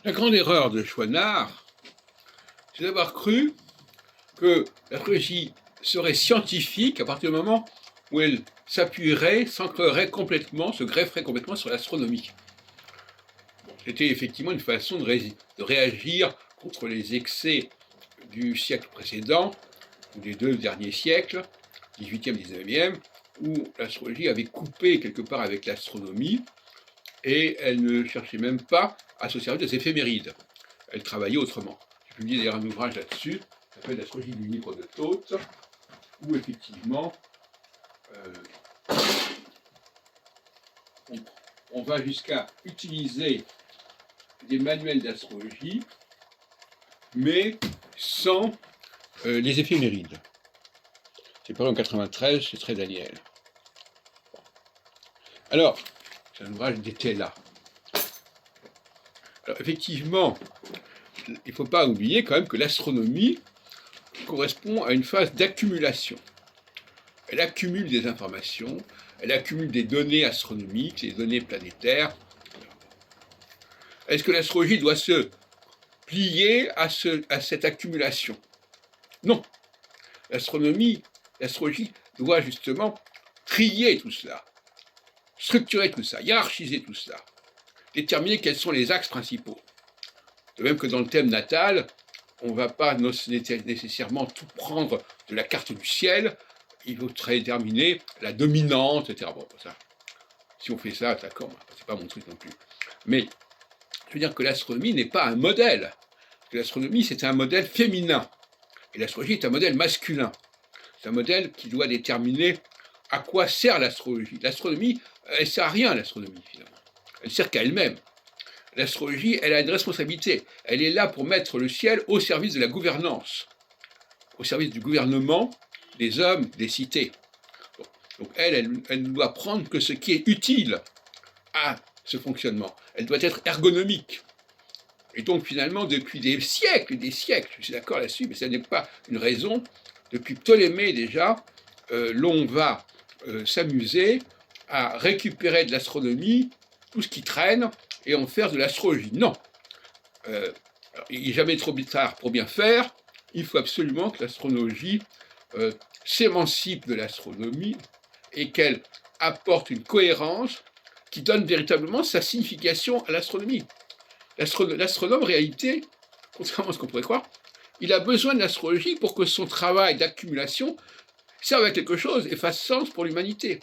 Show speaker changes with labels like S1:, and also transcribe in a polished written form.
S1: La grande erreur de Chouinard, c'est d'avoir cru que l'astrologie serait scientifique à partir du moment où elle s'appuierait, s'ancrerait complètement, se grefferait complètement sur l'astronomie. C'était effectivement une façon de réagir contre les excès du siècle précédent, ou des 2 derniers siècles, 18e, 19e, où l'astrologie avait coupé quelque part avec l'astronomie, et elle ne cherchait même pas à se servir des éphémérides. Elle travaillait autrement. J'ai publié d'ailleurs un ouvrage là-dessus, qui s'appelle L'astrologie du livre de Thoth, où effectivement on va jusqu'à utiliser des manuels d'astrologie, mais sans les éphémérides. C'est paru en 93, c'est très Daniel. Alors, c'est un ouvrage d'Etela. Alors, effectivement, il ne faut pas oublier quand même que l'astronomie correspond à une phase d'accumulation. Elle accumule des informations, elle accumule des données astronomiques, des données planétaires. Est-ce que l'astrologie doit se plier à cette accumulation? Non. L'astrologie doit justement trier tout cela, structurer tout ça, hiérarchiser tout cela, déterminer quels sont les axes principaux. De même que dans le thème natal, on ne va pas nécessairement tout prendre de la carte du ciel, il faut déterminer la dominante, etc. Bon, ça, si on fait ça, d'accord, c'est pas mon truc non plus. Mais je veux dire que l'astronomie n'est pas un modèle. L'astronomie, c'est un modèle féminin. Et l'astrologie est un modèle masculin. C'est un modèle qui doit déterminer à quoi sert l'astrologie. L'astronomie, elle ne sert à rien, l'astronomie, finalement. Elle ne sert qu'à elle-même. L'astrologie, elle a une responsabilité. Elle est là pour mettre le ciel au service de la gouvernance, au service du gouvernement des hommes, des cités. Donc elle ne doit prendre que ce qui est utile à ce fonctionnement. Elle doit être ergonomique. Et donc finalement, depuis des siècles, je suis d'accord là-dessus, mais ce n'est pas une raison, depuis Ptolémée déjà, l'on va s'amuser à récupérer de l'astronomie tout ce qui traîne et en faire de l'astrologie. Non. Il n'est jamais trop tard pour bien faire. Il faut absolument que l'astrologie s'émancipe de l'astronomie et qu'elle apporte une cohérence qui donne véritablement sa signification à l'astronomie. L'astronome, en réalité, contrairement à ce qu'on pourrait croire, il a besoin de l'astrologie pour que son travail d'accumulation serve à quelque chose et fasse sens pour l'humanité.